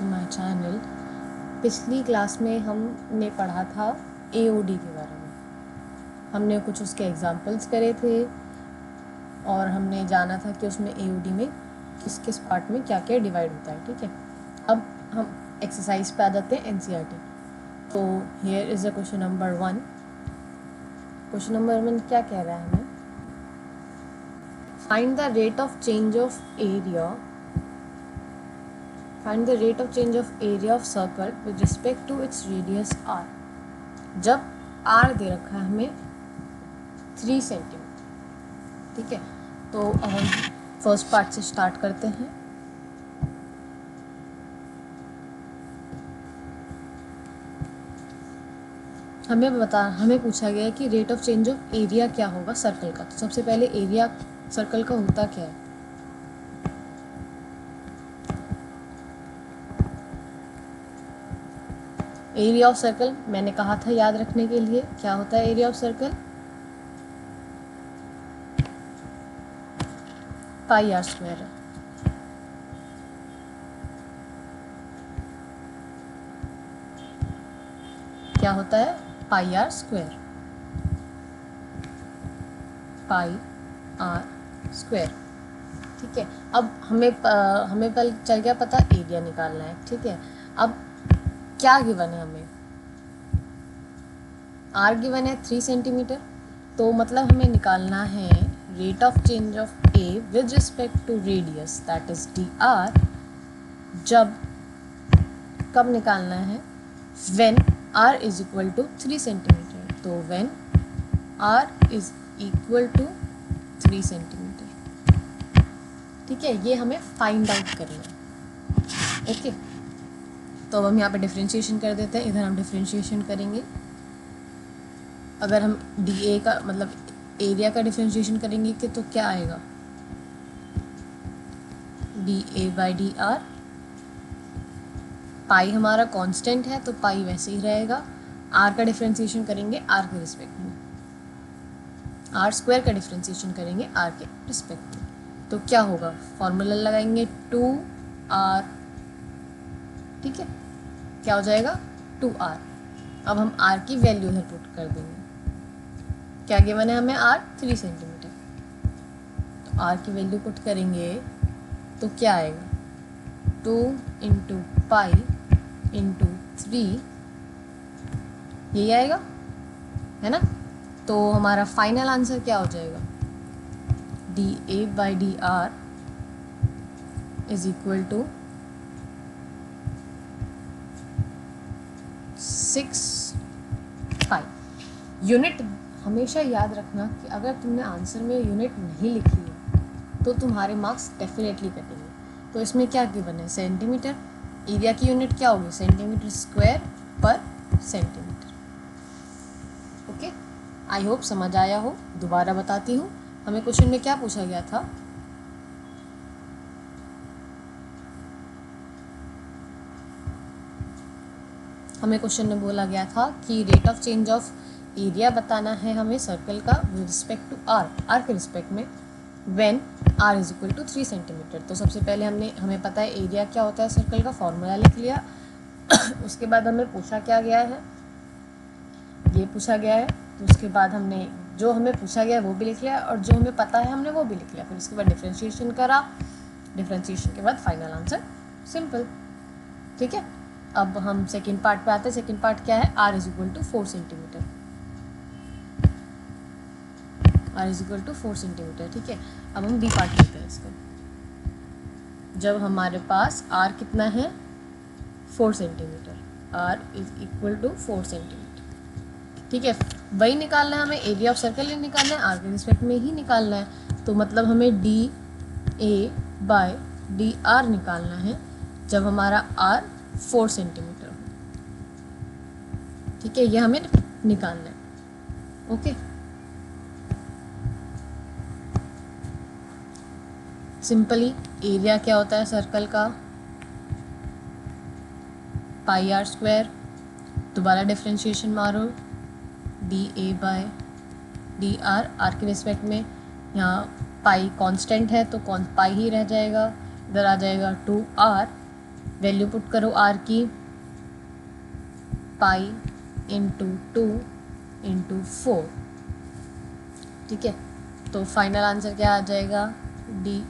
To my channel. पिछली class में हमने पढ़ा था AOD के बारे में। हमने कुछ उसके एग्जांपल्स करे थे और हमने जाना था कि उसमें AOD में किस किस पार्ट में क्या क्या डिवाइड होता है। ठीक है, अब हम एक्सरसाइज पे आ जाते हैं NCERT। तो here is a question number 1। Question number 1 क्या कह रहा है हमें? Find the rate of change of area Find the rate of change of area of circle with respect to its radius r। जब r दे रखा है हमें 3 सेंटीमीटर। ठीक है, तो अब हम फर्स्ट पार्ट से स्टार्ट करते हैं। हमें पूछा गया है कि rate of change of area क्या होगा सर्कल का। तो सबसे पहले एरिया सर्कल का होता क्या है? एरिया ऑफ सर्कल मैंने कहा था याद रखने के लिए, क्या होता है area of circle? Pi R square है। क्या होता है? Pi R square, pi R square. ठीक है, अब हमें पहले चल गया पता एरिया निकालना है। ठीक है, अब क्या गिवन है हमें? आर गिवन है 3 सेंटीमीटर, तो मतलब हमें निकालना है rate of change of A with respect to radius that is dr। जब कब निकालना है? When r is equal to 3 centimetre. तो when r is equal to 3 centimetre. ठीक है, ये हमें फाइंड आउट करना है। ओके, तो अब हम यहाँ पे डिफरेंशिएशन कर देते हैं। इधर हम डिफरेंशिएशन करेंगे। अगर हम DA का मतलब एरिया का डिफरेंशिएशन करेंगे कि तो क्या आएगा? DA/dr। पाई हमारा कांस्टेंट है तो पाई वैसे ही रहेगा। r का डिफरेंशिएशन करेंगे r के रिस्पेक्ट में, r स्क्वायर का डिफरेंशिएशन करेंगे r के रिस्पेक्ट में। तो क्या होगा? फॉर्मूला लगाएंगे 2r। ठीक है, क्या हो जाएगा? 2r। अब हम r की वैल्यू इधर पुट कर देंगे। क्या गिवन है हमें? r 3 centimetre. तो r की वैल्यू पुट करेंगे तो क्या आएगा? 2 इंटू पाई इंटू 3, यही आएगा, है ना? तो हमारा फाइनल आंसर क्या हो जाएगा? DA/dr is equal to 6 pi. Unit हमेशा याद रखना कि अगर तुमने आंसर में यूनिट नहीं लिखी है तो तुम्हारे मार्क्स डेफिनेटली कटेंगे। तो इसमें क्या गिवन है? सेंटीमीटर। एरिया की यूनिट क्या होगी? Centimetre square per centimetre. Okay, I hope समझ आया हो। दोबारा बताती हूँ, हमें क्वेश्चन में क्या पूछा गया था? हमें क्वेश्चन में बोला गया था कि rate of change of area बताना है हमें सर्कल का विद रिस्पेक्ट टू r के रिस्पेक्ट में when r is equal to 3 centimetre. तो सबसे पहले हमें पता है एरिया क्या होता है सर्कल का, फॉर्मूला लिख लिया। उसके बाद हमें पूछा क्या गया है? ये पूछा गया है। तो उसके बाद हमने जो हमें पूछा गया है वो भी लिख लिया और जो हमें पता है हमने वो भी लिख लिया। फिर उसके बाद डिफ्रेंशिएशन करा, डिफ्रेंशिएशन के बाद फाइनल आंसर। सिंपल। ठीक है, अब हम सेकेंड पार्ट पे आते हैं। सेकेंड पार्ट क्या है? r is equal to 4 centimetre. r is equal to 4 centimetre. ठीक है, अब हम बी पार्ट लेते हैं इसका। जब हमारे पास r कितना है? 4 centimetre. r is equal to 4 centimetre. ठीक है, वही निकालना है हमें, एरिया ऑफ सर्कल ही निकालना है, r के रिस्पेक्ट में ही निकालना है। तो मतलब हमें DA/dr निकालना है जब हमारा r 4 सेंटीमीटर हो। ठीक है, ये हमें निकालना है। ओके, सिंपली एरिया क्या होता है सर्कल का? पाई आर स्क्वायर। दोबारा डिफरेंशिएशन मारो, DA/dr r के रिस्पेक्ट में। यहाँ पाई कांस्टेंट है तो पाई ही रह जाएगा, इधर आ जाएगा 2r। वैल्यू पुट करो आर की, पाई इंटू 2 इंटू 4, ठीक है। तो फाइनल आंसर क्या आ जाएगा, D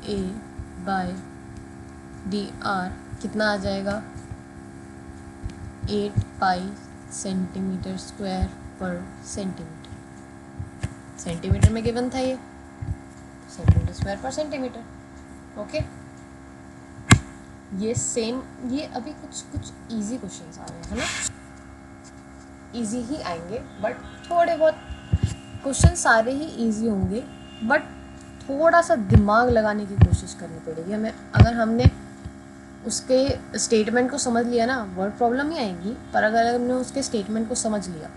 A by D R कितना आ जाएगा, 8 pi centimetre square per centimetre. Centimetre में गिवन था ये, centimetre square per centimetre, okay. ये सेम, ये अभी कुछ इजी क्वेश्चंस आ रहे हैं, है ना, इजी ही आएंगे, बट थोड़े बहुत क्वेश्चन सारे ही इजी होंगे, बट थोड़ा सा दिमाग लगाने की कोशिश करनी पड़ेगी हमें। अगर हमने उसके स्टेटमेंट को समझ लिया ना, वर्ड प्रॉब्लम ही आएगी, पर अगर हमने उसके स्टेटमेंट को समझ लिया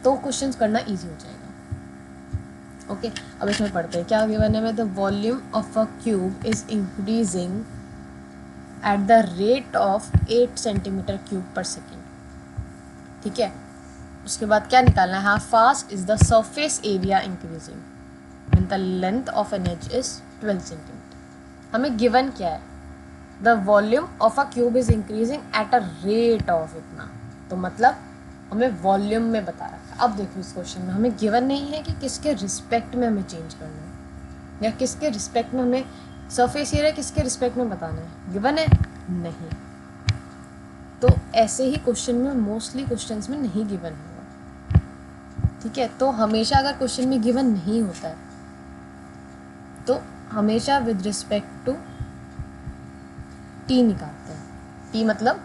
तो क्वेश्चंस करना इजी हो जाएगा, ओके। अब इसमें पढ़ते हैं क्या गिवन है में, the volume of a cube is increasing at the rate of 8 centimetre cube per second, ठीक है। उसके बाद क्या निकालना है, how fast is the surface area increasing when the length of an edge is 12 centimetre. हमें गिवन क्या है, the volume of a cube is increasing at a rate of इतना, तो मतलब हमें वॉल्यूम में बता रखा है। अब देखो इस क्वेश्चन में हमें गिवन नहीं है कि किसके रिस्पेक्ट में हमें चेंज करना है, या किसके रिस्पेक्ट में हमें सरफेस एरिया किसके रिस्पेक्ट में बताना है, गिवन है नहीं। तो ऐसे ही क्वेश्चन में मोस्टली क्वेश्चंस में नहीं गिवन होगा, ठीक है। तो हमेशा अगर क्वेश्चन में गिवन नहीं होता है तो हमेशा विद रिस्पेक्ट टू टी निकालते हैं, टी मतलब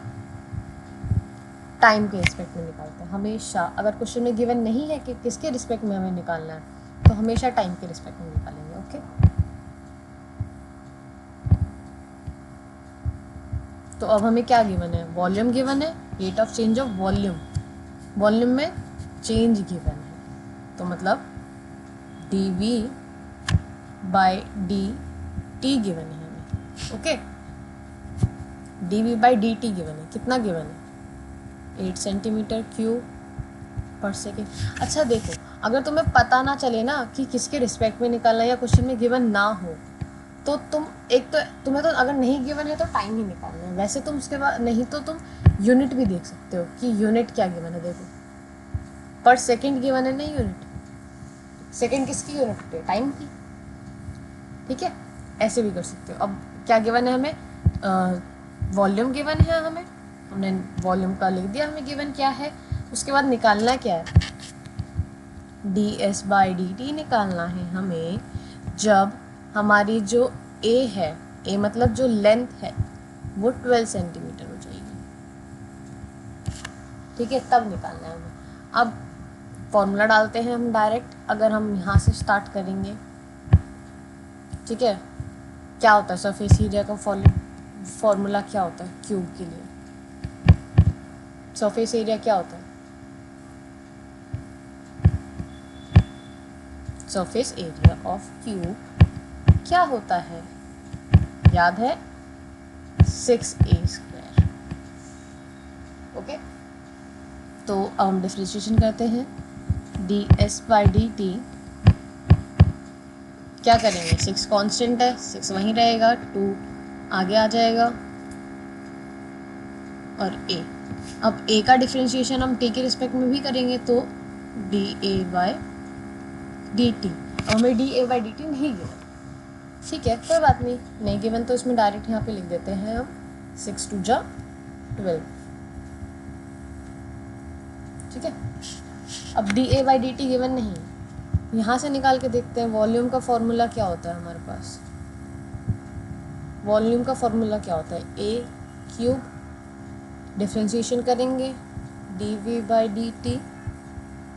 टाइम के रिस्पेक्ट में निकालते हैं हमेशा। अगर क्वेश्चन में गिवन नहीं है कि किसके रिस्पेक्ट में हमें निकालना है तो हमेशा टाइम के रिस्पेक्ट में निकालेंगे, ओके। तो अब हमें क्या गिवन है, वॉल्यूम गिवन है, rate of change of volume, volume में चेंज गिवन है, तो मतलब dv बाय dt गिवन है हमें, okay. dv by dt given है, कितना गिवन है, 8 सेंटीमीटर क्यूब पर सेकेंड। अच्छा देखो, अगर तुम्हें पता ना चले ना कि किसके रिस्पेक्ट में निकालना है या क्वेश्चन में गिवन ना हो तो तुम एक तो तुम्हें तो अगर नहीं गिवन है तो टाइम ही निकालना है, वैसे तुम उसके बाद नहीं तो तुम यूनिट भी देख सकते हो कि यूनिट क्या गिवन है। देखो पर सेकेंड गिवन है, नहीं यूनिट, सेकेंड किसकी यूनिट है, टाइम की, ठीक है। ऐसे भी कर सकते हो। अब क्या गिवन है हमें, वॉल्यूम गिवन है हमें, हमने वॉल्यूम का लिख दिया, हमें गिवन क्या है। उसके बाद निकालना क्या है, ds बाई dt निकालना है हमें जब हमारी जो a है, a मतलब जो लेंथ है वो 12 सेंटीमीटर हो जाएगी, ठीक है, तब निकालना है हमें। अब फॉर्मूला डालते हैं हम डायरेक्ट, अगर हम यहाँ से स्टार्ट करेंगे, ठीक है। क्या होता है सरफेस एरिया का फॉर्मूला क्या होता है क्यूब के लिए, सरफेस एरिया क्या होता है, सरफेस एरिया ऑफ क्यूब क्या होता है, याद है 6a², ओके। तो अब हम डिफरेंशिएशन करते हैं, ds बाई dt क्या करेंगे, 6 कांस्टेंट है, 6 वहीं रहेगा, 2 आगे आ जाएगा और a। अब a का डिफरेंशिएशन हम t के रिस्पेक्ट में भी करेंगे तो dA बाय dt, हमें dA बाई dt नहीं गिवन, ठीक है, कोई बात नहीं गिवन तो इसमें डायरेक्ट यहाँ पे लिख देते हैं हम 6 2 जा 12, ठीक है। अब dA बाई dt गिवन नहीं, यहाँ से निकाल के देखते हैं वॉल्यूम का फॉर्मूला क्या होता है हमारे पास, वॉल्यूम का फॉर्मूला क्या होता है, a क्यूब, डिफरेंशिएशन करेंगे dv by dt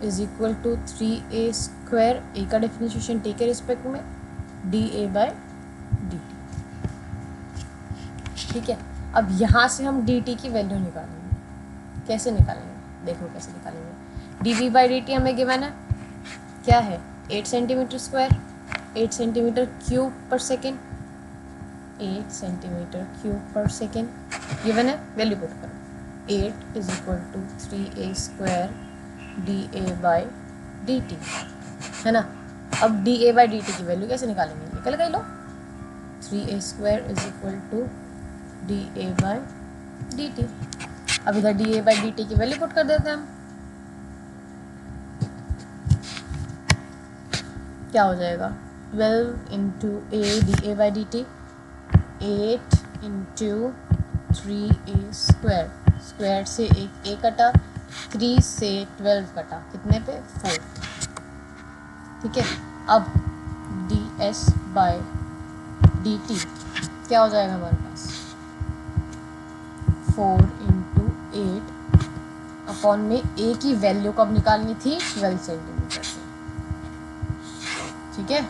is equal to 3a², a का डिफरेंशिएशन t के रिस्पेक्ट में dA बाई dt, ठीक है। अब यहाँ से हम dt की वैल्यू निकालेंगे, कैसे निकालेंगे, देखो कैसे निकालेंगे। dv बाई dt हमें गिवन है क्या है, 8 centimetre square, 8 centimetre cube per second, 8 centimetre cube per second given है, वैल्यू पुट करो, 8 is equal to 3a² dA by dt, है ना। अब D A by D T की वैल्यू कैसे निकालेंगे, निकल गई लो, 3a² is equal to D A by D T. अब इधर D A by D T की वैल्यू पुट कर देते हैं हम, क्या हो जाएगा 12 into A D A by D T, 8 into 3a², square से एक ए कटा, 3 से 12 कटा, कितने पे 4। ठीक है, अब D S by D T क्या हो जाएगा हमारे पास 4 इंटू 8 अपॉन में ए की वैल्यू कब निकालनी थी 12 सेंटीमीटर से। ठीक है,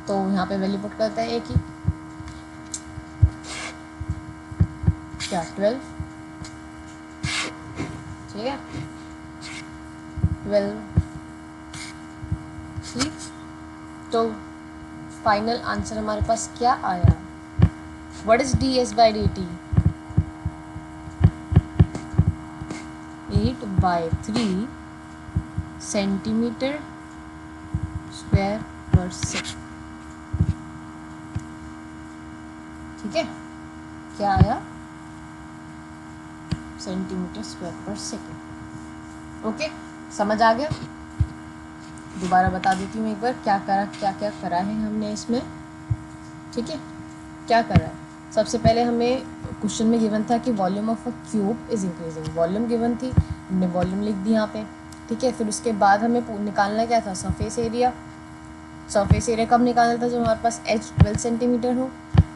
तो यहाँ पे वैल्यू पुट करते हैं ए की, क्या 12। ठीक है, 12। ठीक, तो फाइनल आंसर हमारे पास क्या आया, what is D S by D T, 8/3 centimetre square पर सेकेंड। ठीक है, क्या आया सेंटीमीटर स्क्वायर पर सेकेंड। ओके, समझ आ गया। दोबारा बता देती हूँ एक बार क्या करा है हमने इसमें। ठीक है, क्या करा है, सबसे पहले हमें क्वेश्चन में गिवन था कि volume of a cube is increasing, volume given थी, हमने वॉल्यूम लिख दी यहाँ पे। ठीक है, फिर उसके बाद हमें निकालना क्या था, सरफेस एरिया। सरफेस एरिया कब निकालना था, जब हमारे पास एच 12 सेंटीमीटर हो,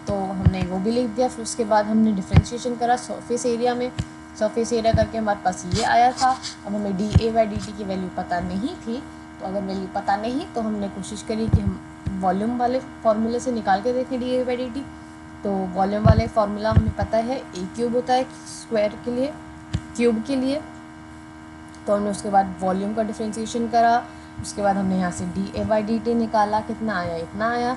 तो हमने वो भी लिख दिया। फिर उसके बाद हमने डिफ्रेंशिएशन करा सरफेस एरिया में, सरफेस एरिया करके हमारे पास ये आया था। अब हमें D A by D T की वैल्यू पता नहीं थी, तो अगर वैल्यू पता नहीं तो हमने कोशिश करी कि हम वॉल्यूम वाले फॉर्मूले से निकाल के देखें D A by D T. तो वॉल्यूम वाले फार्मूला हमें पता है ए क्यूब होता है स्क्वायर के लिए, क्यूब के लिए। तो हमने उसके बाद वॉल्यूम का डिफ्रेंशिएशन करा, उसके बाद हमने यहाँ से D A by D T निकाला, कितना आया, इतना आया।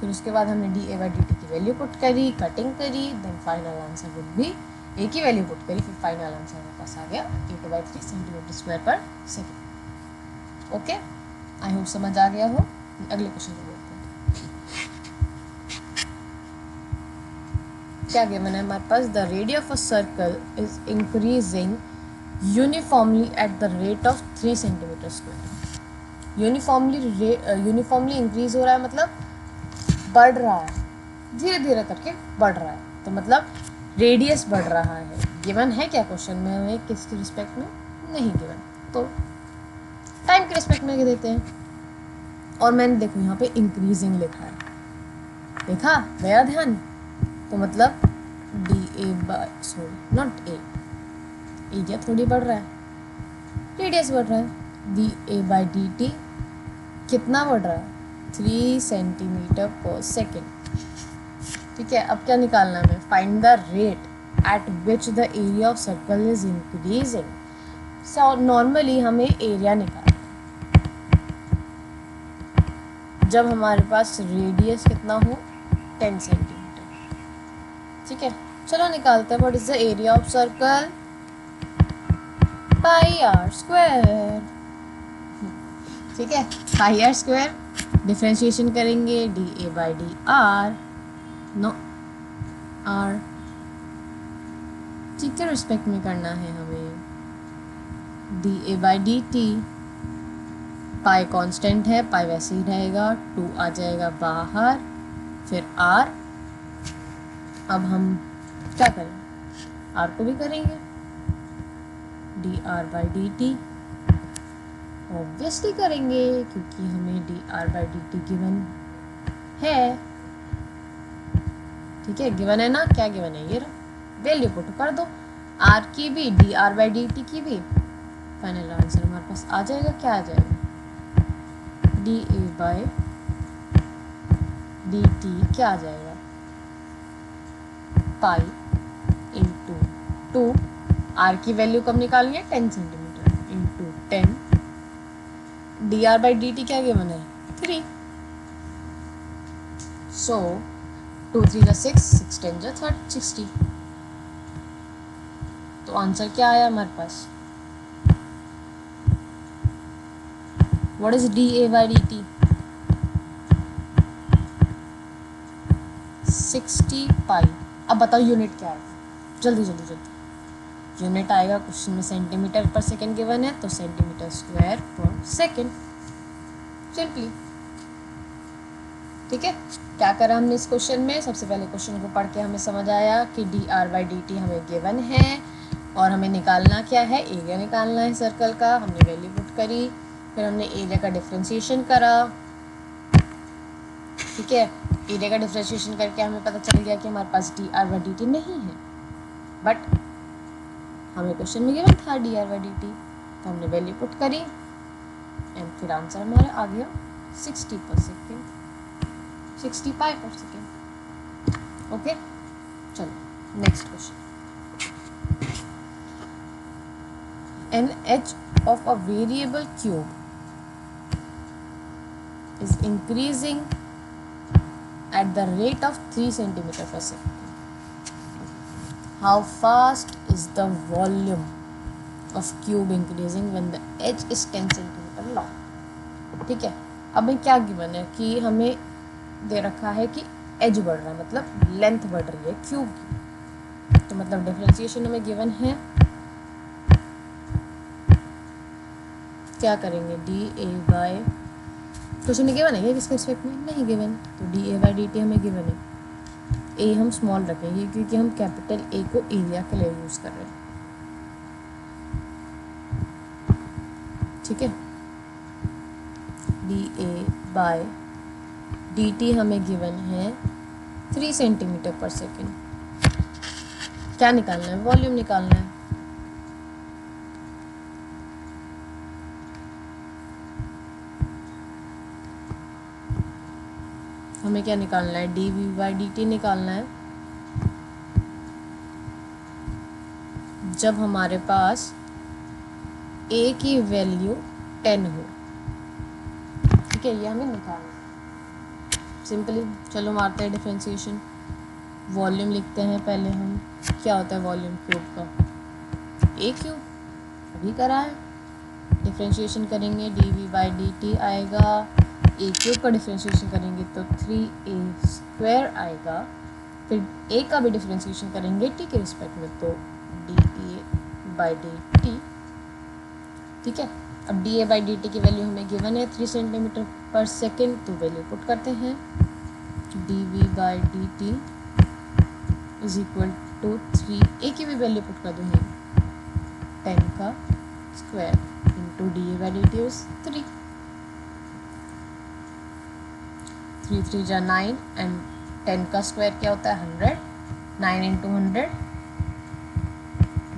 फिर उसके बाद हमने D A by D T की वैल्यू पुट करी, कटिंग करी, देन फाइनल आंसर वुड भी ए की वैल्यू पुट करी, फिर फाइनल आंसर हमारे पास आ गया 8/3 सेंटीमीटर स्क्वायर पर सेकेंड। ओके, आई होप समझ आ गया हो। अगले क्वेश्चन को बोलते हैं, क्या गिवन है हमारे पास, the radius of a circle is increasing uniformly at the rate of 3 centimetre square. Uniformly increase हो रहा है, मतलब बढ़ रहा है, धीरे धीरे करके बढ़ रहा है, तो मतलब रेडियस बढ़ रहा है। गिवन है क्या क्वेश्चन में, हमें किसकी रिस्पेक्ट में नहीं गिवन, तो टाइम के रिस्पेक्ट में देते हैं। और मैंने देखो यहाँ पे इंक्रीजिंग लिखा है, देखा गया ध्यान, तो मतलब D A by sorry not a, area थोड़ी बढ़ रहा है, रेडियस बढ़ रहा है। D A by D T कितना बढ़ रहा है, 3 सेंटीमीटर पर सेकेंड। ठीक है, अब क्या निकालना है हमें, find the rate at which the area of circle is increasing. So normally हमें एरिया निकालना जब हमारे पास रेडियस कितना हो 10 सेंटीमीटर। ठीक है, चलो निकालते हैं, what is the area of circle, pi R square. ठीक है, पाई आर स्क्वायर, डिफ्रेंशिएशन करेंगे D A by D R, no R T के रिस्पेक्ट में करना है हमें, D A by D T, pi constant है, पाई वैसे ही रहेगा, 2 आ जाएगा बाहर, फिर आर। अब हम क्या करें, आर को भी करेंगे, D R by D T obviously करेंगे, क्योंकि हमें D R by D T given है। ठीक है, गिवन है ना, क्या गिवन है, ये रहा, वैल्यू पुट कर दो, आर की भी D R by D T की भी, फाइनल आंसर हमारे पास आ जाएगा, क्या आ जाएगा, D A by D T क्या आ जाएगा, पाई इंटू 2, आर की वैल्यू कब निकालनी है 10 centimetre into 10, D R by D T क्या गिवन है 3, सो 2 3 जा 6, 6 10 जा 60। तो आंसर क्या आया हमारे पास what is D A by D T? 60 pi. अब बताओ यूनिट क्या है, जल्दी जल्दी जल्दी। यूनिट आएगा क्वेश्चन में सेंटीमीटर पर सेकेंड गिवन है, तो सेंटीमीटर स्क्वायर पर सेकेंड, सिंपली। ठीक है, क्या करा हमने इस क्वेश्चन में? सबसे पहले क्वेश्चन को पढ़ के हमें समझ आया कि D R by D T हमें गिवन है और हमें निकालना क्या है, एरिया निकालना है सर्कल का। हमने वैल्यू पुट करी, फिर हमने एरिया का डिफ्रेंशिएशन करा। ठीक है, एरिया का डिफ्रेंशिएशन करके हमें पता चल गया कि हमारे पास D R by D T नहीं है, बट हमें क्वेश्चन में गिवन था D R by D T, तो हमने वैल्यू पुट करी एंड फिर आंसर हमारा आ गया 60 पर सेकेंड, 60 पाई पर सेकेंड। ओके, चलो next question. An edge of a variable cube is increasing at the rate of 3 centimeter per second. How fast is the volume of cube increasing when the edge is 10 centimeter long? ठीक है, अब मैं क्या given है कि हमें दे रखा है कि एज बढ़ रहा है, मतलब लेंथ बढ़ रही है क्यूब की, तो मतलब डिफरेंशिएशन हमें गिवन है। क्या करेंगे, डी ए बाय, क्वेश्चन में गिवन है क्या किसके रिस्पेक्ट में? नहीं गिवन, तो D A by D T हमें गिवन है। ए हम स्मॉल रखेंगे क्योंकि हम कैपिटल ए को एरिया के लिए यूज़ कर रहे हैं। ठीक है, D A by D T हमें गिवन है 3 सेंटीमीटर पर सेकेंड। क्या निकालना है? वॉल्यूम निकालना है। हमें क्या निकालना है? D V by D T निकालना है जब हमारे पास ए की वैल्यू 10 हो। ठीक है, ये हमें निकालना है सिंपली। चलो मारते हैं डिफरेंशिएशन, वॉल्यूम लिखते हैं पहले हम। क्या होता है वॉल्यूम क्यूब का? ए क्यूब, अभी करा है। डिफरेंशिएशन करेंगे, D V by D T आएगा, ए क्यूब का डिफरेंशिएशन करेंगे तो 3a स्क्वायर आएगा। फिर ए का भी डिफरेंशिएशन करेंगे टी के रिस्पेक्ट में, तो D A by D T. ठीक है, अब D A by D T की वैल्यू हमें गिवन है 3 सेंटीमीटर पर सेकेंड, तो वैल्यू पुट करते हैं। D V by D T is equal to 3, A की भी वैल्यू पुट कर देंगे 10 का square into D A by D T is 3, 3 3 जा 9 एंड 10 का स्क्वायर क्या होता है 100, 9 इंटू 100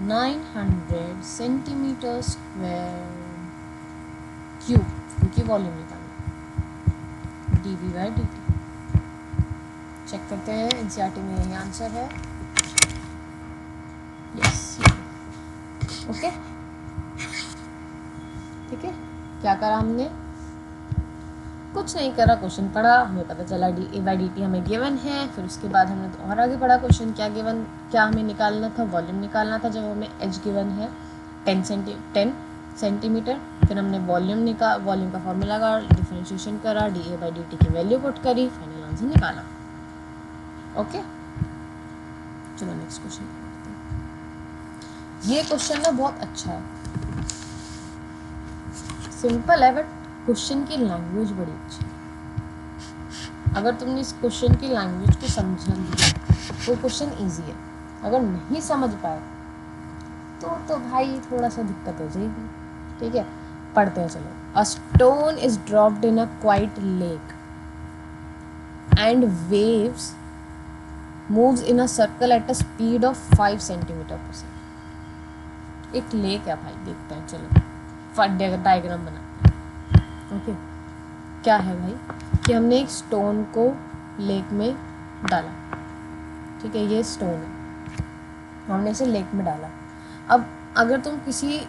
900 सेंटीमीटर स्क्वायर क्यूब, क्योंकि वॉल्यूम निकालना। D V by D T check करते हैं, एनसीईआरटी में यही आंसर है। Yes, okay. ठीक है, क्या करा हमने? कुछ नहीं करा, क्वेश्चन पढ़ा, हमें पता चला D A by D T हमें गिवन है। फिर उसके बाद हमने तो और आगे पढ़ा क्वेश्चन, क्या हमें निकालना था? वॉल्यूम निकालना था जब हमें एज गिवन है 10 सेंटीमीटर। फिर हमने वॉल्यूम का फॉर्मूला लगा, डिफरेंशिएशन करा, D A by D T की वैल्यू पुट करी, फाइनल आंसर निकाला। ओके, चलो नेक्स्ट क्वेश्चन। ये क्वेश्चन ना बहुत अच्छा है, सिंपल है बट क्वेश्चन की लैंग्वेज बड़ी अच्छी है। अगर तुमने इस क्वेश्चन की लैंग्वेज को समझ लिया तो क्वेश्चन इजी है। अगर नहीं समझ पाए तो भाई थोड़ा सा दिक्कत हो जाएगी। ठीक है, पढ़ते हैं चलो। A stone is dropped in a quite lake and waves moves in a circle at a speed of 5 centimetre पर सेकेंड। एक लेक है भाई, देखते हैं चलो, डायग्राम बना। ओके, क्या है भाई कि हमने एक स्टोन को लेक में डाला। ठीक है, ये स्टोन है, हमने इसे लेक में डाला। अब अगर तुम किसी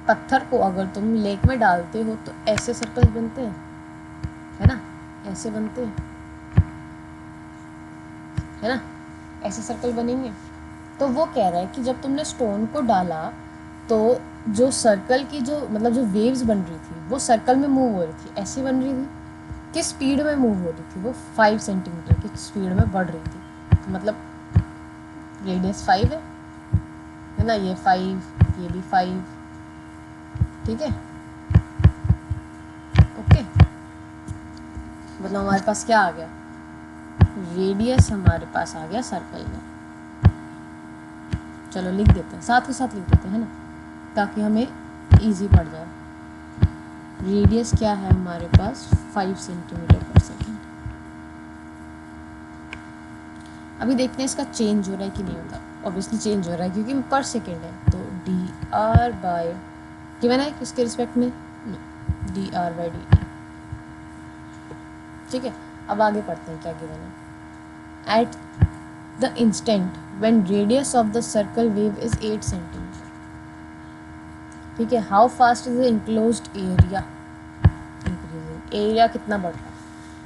पत्थर को अगर तुम लेक में डालते हो तो ऐसे सर्कल बनते हैं, है ना, ऐसे बनते हैं, है ना, ऐसे सर्कल बनेंगे। तो वो कह रहा है कि जब तुमने स्टोन को डाला तो जो सर्कल की जो मतलब जो वेव्स बन रही थी वो सर्कल में मूव हो रही थी, ऐसी बन रही थी। किस स्पीड में मूव हो रही थी वो? 5 सेंटीमीटर की स्पीड में बढ़ रही थी। तो मतलब रेडियस 5 है ना, ये 5, ये भी 5, ठीक है, ओके। मतलब हमारे पास क्या आ गया? रेडियस हमारे पास आ गया सर्कल में। चलो लिख देते हैं, साथ के साथ लिख देते हैं ना, ताकि हमें इजी पड़ जाए। रेडियस क्या है हमारे पास? 5 सेंटीमीटर पर सेकेंड। अभी देखते हैं इसका चेंज हो रहा है कि नहीं होता। ऑब्वियसली चेंज हो रहा है क्योंकि पर सेकेंड है। तो डी आर बाय गिवन है किसके रिस्पेक्ट में? D R by D T, ठीक है। अब आगे पढ़ते हैं क्या गिवन है। At the instant when radius of the circle wave is 8 centimetre, ठीक है, how fast is the enclosed area increasing? Area कितना बढ़ रहा है?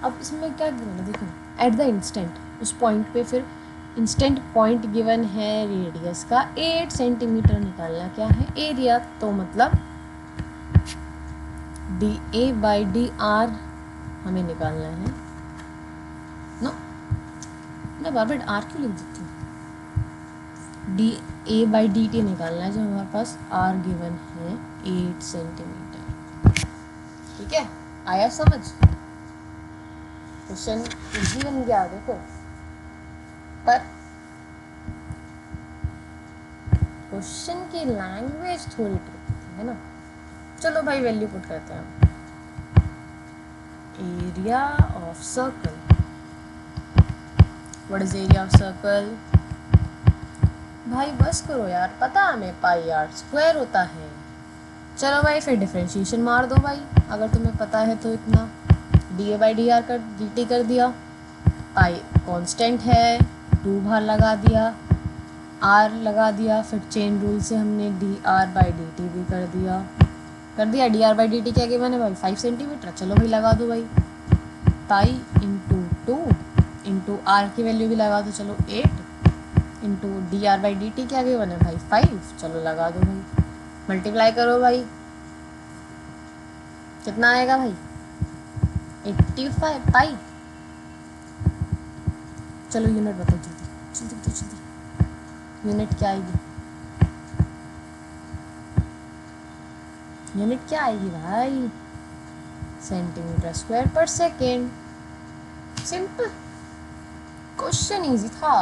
अब इसमें क्या गिवन है देखो, एट द इंस्टेंट, उस पॉइंट पे फिर इंस्टेंट पॉइंट गिवन है रेडियस का 8 सेंटीमीटर, निकालना क्या है? एरिया। तो मतलब D A by D are हमें निकालना है। नो, मैं बार बार आर क्यों लिख देती हूँ? D A by D T निकालना है, जो हमारे पास आर गिवन है 8 सेंटीमीटर, ठीक है। आया समझ? क्वेश्चन इजी बन गया देखो, पर क्वेश्चन की लैंग्वेज थोड़ी ट्रिकी थी, है ना। चलो भाई वैल्यू पुट करते हैं। Area of circle, what is area of circle? भाई बस करो यार, पता हमें पाई आर स्क्वायर होता है। चलो भाई फिर डिफरेंशिएशन मार दो भाई, अगर तुम्हें पता है तो। इतना D A by D are कर डी टी कर दिया, पाई कांस्टेंट है, 2 बाहर लगा दिया, आर लगा दिया, फिर चेन रूल से हमने D R by D T भी कर दिया। D R by D T क्या गिवन है भाई? 5 सेंटीमीटर। चलो भाई लगा दो भाई, पाई इंटू 2 इंटू आर की वैल्यू भी लगा दो, चलो 8 into D R by D T क्या गिवन है भाई? 5। चलो लगा दो भाई, मल्टीप्लाई करो भाई, कितना आएगा भाई? 85 पाई। चलो यूनिट बताओ जल्दी जल्दी जल्दी, यूनिट क्या आएगी? यूनिट क्या आएगी भाई? सेंटीमीटर स्क्वायर पर सेकेंड। सिंपल, क्वेश्चन इजी था,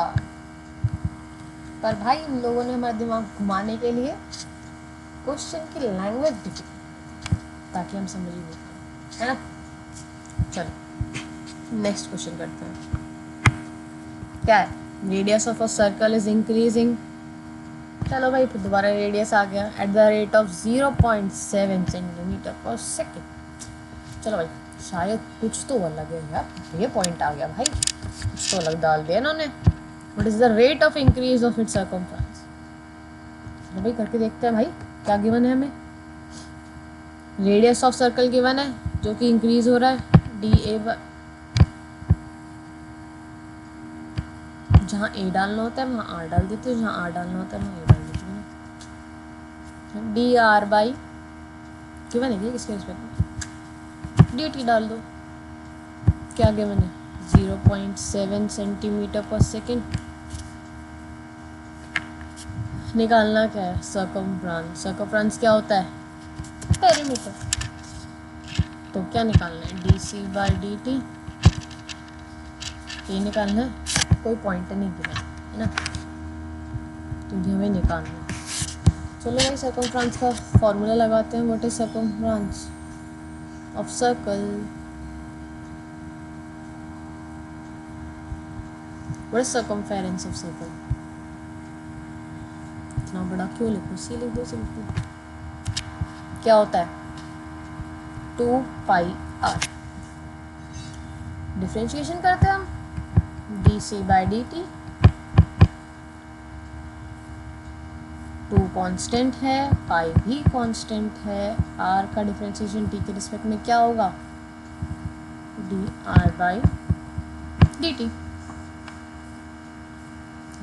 पर भाई इन लोगों ने हमारा दिमाग घुमाने के लिए क्वेश्चन की लैंग्वेज डिफिकल्ट, ताकि हम समझ ही नहीं पाए, है ना। चलो नेक्स्ट क्वेश्चन करते हैं। क्या है? Radius of a circle is increasing. चलो भाई फिर दोबारा रेडियस आ गया, eight the rate of 0.7 centimetre पर सेकेंड। चलो भाई शायद कुछ तो अलग है यार, ये पॉइंट आ गया भाई, कुछ तो अलग डाल दिया इन्होंने। What is the rate of increase of its circumference? चलो भाई करके देखते हैं भाई, क्या गिवन है हमें? रेडियस ऑफ सर्कल गिवन है जो कि इंक्रीज हो रहा है, डी ए, जहाँ ए डालना होता है वहाँ आर डाल देते हो, जहाँ आर डालना होता है वहाँ ए डाल देते हो। डी आर बाई गिवन है किसके रिस्पेक्ट में? डी टी डाल दो, क्या गिवन है? 0.7 सेंटीमीटर पर सेकेंड। निकालना क्या है? सर्कमफ्रेंस। सर्कमफ्रेंस क्या होता है? पेरीमीटर। तो क्या निकालना है? D C by D T, ये निकालना है। कोई पॉइंट नहीं गिरा है ना, तो ये हमें निकालना है। चलो भाई सर्कमफ्रेंस का फॉर्मूला लगाते हैं। What is circumference of circle? What is circumference of circle? इतना बड़ा क्यों लिखो, सी लिख दो सिंपल। क्या होता है? 2 पाई आर। डिफरेंशिएशन करते हैं हम, D C by D T, 2 constant है, पाई भी कांस्टेंट है, आर का डिफरेंशिएशन टी के रिस्पेक्ट में क्या होगा? D R by D T.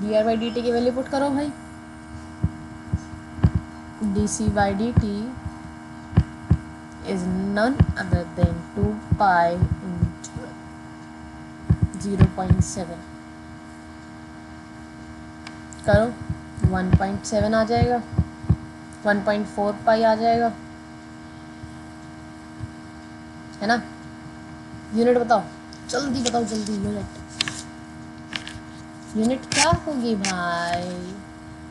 D R by D T की वैल्यू पुट करो भाई, D by D T is none other than 2 pi into 0.7 करो 1.7 आ जाएगा, 1.4 पाई आ जाएगा, है ना। यूनिट बताओ, जल्दी बताओ जल्दी, यूनिट क्या होगी भाई?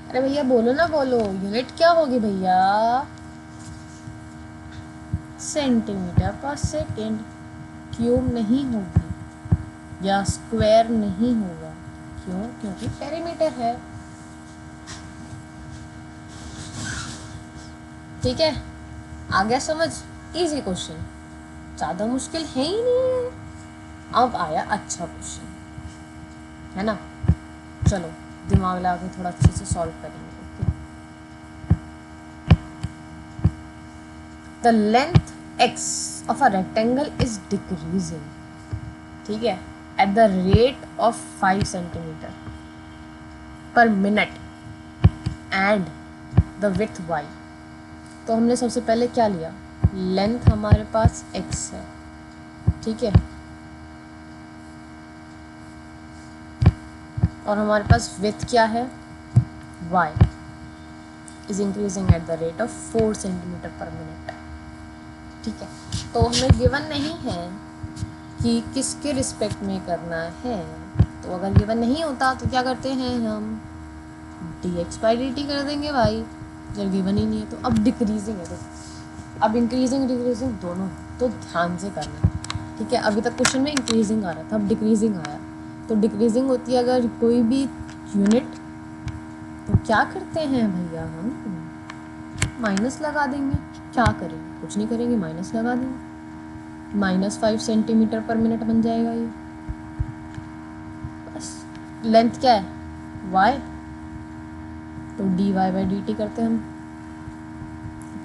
अरे भैया बोलो ना, बोलो यूनिट क्या होगी भैया? सेंटीमीटर पर सेकेंड। क्यूब नहीं होगी या स्क्वायर नहीं होगा, क्यों? क्योंकि पेरीमीटर है। ठीक है, आ गया समझ? इजी क्वेश्चन, ज़्यादा मुश्किल है ही नहीं है। अब आया अच्छा क्वेश्चन, है ना। चलो दिमाग लगा के थोड़ा अच्छे से सॉल्व करेंगे। The length x of a rectangle is decreasing, ठीक है, eight the rate of 5 centimetre पर minute and the width y। तो हमने सबसे पहले क्या लिया? लेंथ हमारे पास x है, ठीक है, और हमारे पास विड्थ क्या है? y is increasing at the rate of 4 centimetre पर मिनट, ठीक है। तो हमें गिवन नहीं है कि किसके रिस्पेक्ट में करना है, तो अगर गिवन नहीं होता तो क्या करते हैं हम? dx बाई dt कर देंगे भाई, जब गिवन ही नहीं है तो। अब डिक्रीजिंग है, तो अब इंक्रीजिंग डिक्रीजिंग दोनों, तो ध्यान से करना, ठीक है। अभी तक क्वेश्चन में इंक्रीजिंग आ रहा था, अब डिक्रीजिंग आया। तो डिक्रीजिंग होती है अगर कोई भी यूनिट, तो क्या करते हैं भैया? हम माइनस लगा देंगे। क्या करेंगे? कुछ नहीं करेंगे, माइनस लगा देंगे। -5 सेंटीमीटर पर मिनट बन जाएगा ये। बस लेंथ क्या है? y, तो dy बाई डी टी करते हैं हम।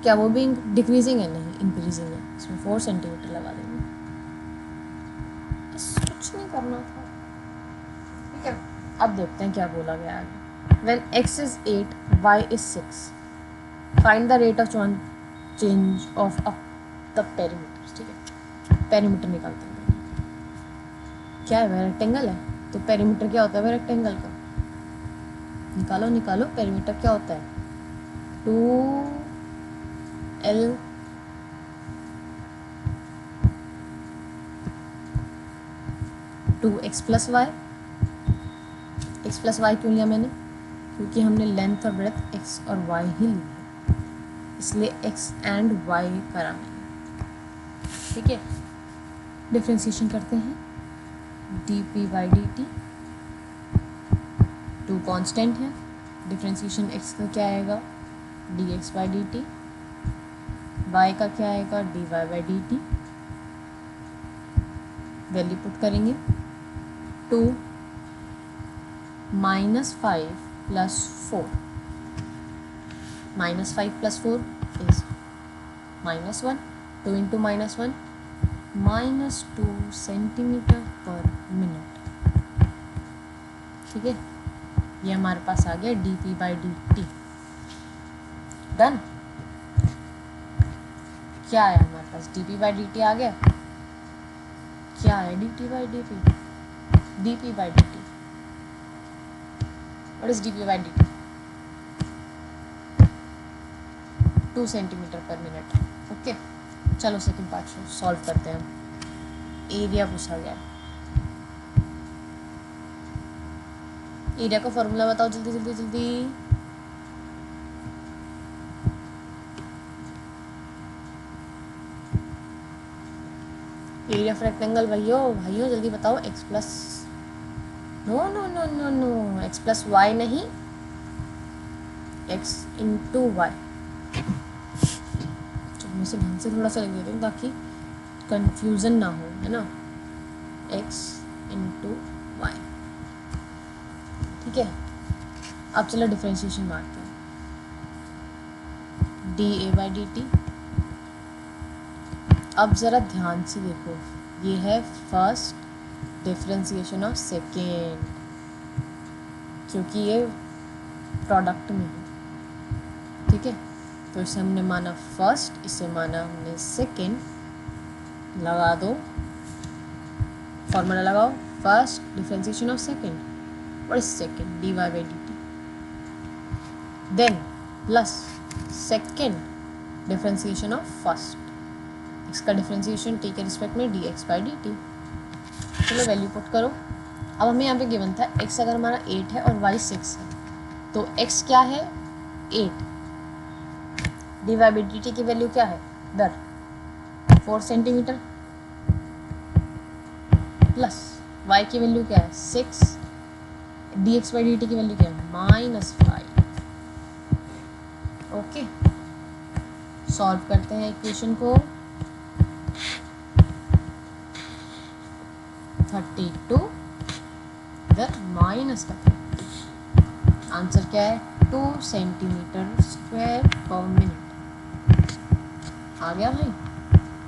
क्या वो भी डिक्रीजिंग है? नहीं, इंक्रीजिंग है, इसमें 4 सेंटीमीटर लगा देंगे। बस कुछ नहीं करना था, ठीक है। अब देखते हैं क्या बोला गया आगे। When x is 8, y is 6, find the rate of change of the perimeter, ठीक है। पेरीमीटर निकालते हैं। क्या है? रेक्टेंगल है, तो पेरीमीटर क्या होता है रेक्टेंगल का? निकालो निकालो, पेरीमीटर क्या होता है? 2l 2x plus y. x plus y क्यों लिया मैंने? क्योंकि हमने लेंथ और ब्रेथ x और y ही ली है, इसलिए x एंड y करा मैंने, ठीक है। डिफ्रेंशिएशन करते हैं, dp by D T, 2 constant है, डिफ्रेंशिएशन x का क्या आएगा? dx by D T, y का क्या आएगा? dy by D T. Value put करेंगे, 2 -5 plus 4, -5 plus 4 is -1, 2 into -1 -2 centimetre पर मिनट, ठीक है। ये हमारे पास आ गया dp by D T. Done. क्या आया हमारे पास? dp बाई डी टी आ गया। क्या है dt by D T? dp by D T, what is dp by D T? 2 centimetre पर मिनट, ओके। चलो सेकंड पार्ट सॉल्व करते हैं। एरिया पूछा गया है, एरिया का फॉर्मूला बताओ जल्दी जल्दी जल्दी। एरिया ऑफ रेक्टेंगल भाइयों भाइयों जल्दी बताओ। x plus, no no no no no, x plus y नहीं, x इंटू वाई। मैं से ढंग से थोड़ा सा लिख देती हूँ ताकि कंफ्यूजन ना हो, है ना। x इंटू वाई, ठीक है। अब चलो डिफ्रेंशिएशन मारते हैं, dA बाई डी टी। अब ज़रा ध्यान से देखो, ये है फर्स्ट डिफ्रेंशिएशन ऑफ सेकेंड, क्योंकि ये प्रोडक्ट में है, ठीक है। तो इसे हमने माना फर्स्ट, इसे माना हमने सेकेंड। लगा दो, फॉर्मूला लगाओ, first differentiation of second, what is second, dy by dt, then plus second differentiation of first, इसका डिफरेंशिएशन t के रिस्पेक्ट में dx by dt। चलो वैल्यू पुट करो। अब हमें यहाँ पे गिवन था x अगर हमारा 8 है और y 6 है, तो x क्या है 8, dy by dt की वैल्यू क्या है दर 4 सेंटीमीटर, प्लस y की वैल्यू क्या है 6, dx by dt की वैल्यू क्या है -5। ओके, सॉल्व करते हैं इक्वेशन को। 32 इधर माइनस का, आंसर क्या है 2 सेंटीमीटर स्क्वायर पर मिनट। आ गया भाई,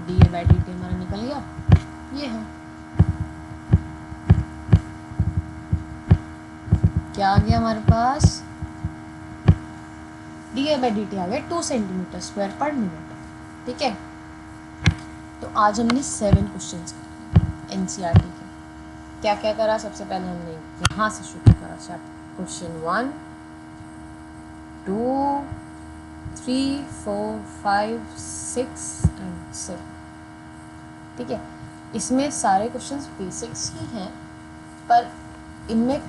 D A by D T हमारा निकल गया, ये है क्या आ गया हमारे पास, D A by D T आ गया 2 सेंटीमीटर स्क्वायर पर मिनट। ठीक है, तो आज हमने 7 क्वेश्चन एनसीईआरटी के क्या क्या करा। सबसे पहले हमने यहाँ से शुरू करा चैप्टर क्वेश्चन 1, 2, 3, 4, 5, 6 एंड 7। ठीक है, इसमें सारे क्वेश्चंस बेसिक्स ही हैं, पर इनमें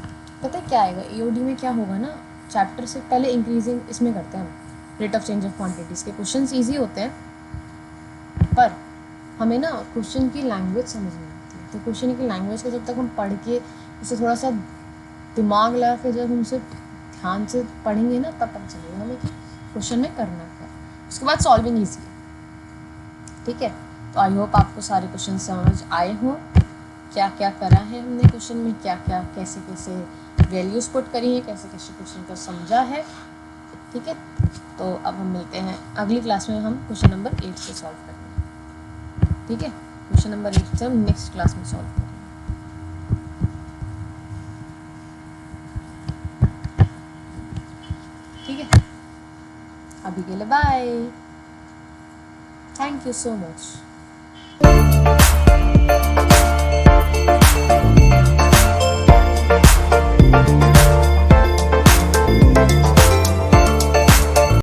पता है क्या आएगा, ईओडी में क्या होगा ना, चैप्टर से पहले इंक्रीजिंग इसमें करते हैं हम, rate of change of quantities के क्वेश्चंस इजी होते हैं, पर हमें ना क्वेश्चन की लैंग्वेज समझ नहीं आती है। तो क्वेश्चन की लैंग्वेज को जब तक हम पढ़ के उसे थोड़ा सा दिमाग लगा के जब हम उसे ध्यान से पढ़ेंगे ना, तब पता चलेगा हमें कि क्वेश्चन में करना क्या है। उसके बाद सॉल्विंग ईजी है। ठीक है, तो आई होप आपको सारे क्वेश्चन समझ आए हों, क्या क्या करा है हमने क्वेश्चन में, क्या क्या कैसे कैसे वैल्यूज़ पुट करी हैं, कैसे कैसे क्वेश्चन को समझा है। ठीक है, तो अब हम मिलते हैं अगली क्लास में, हम क्वेश्चन नंबर 8 से सॉल्व करेंगे। ठीक है, क्वेश्चन नंबर 8 से हम नेक्स्ट क्लास में सॉल्व करेंगे। ठीक है, अभी के लिए bye, thank you so much.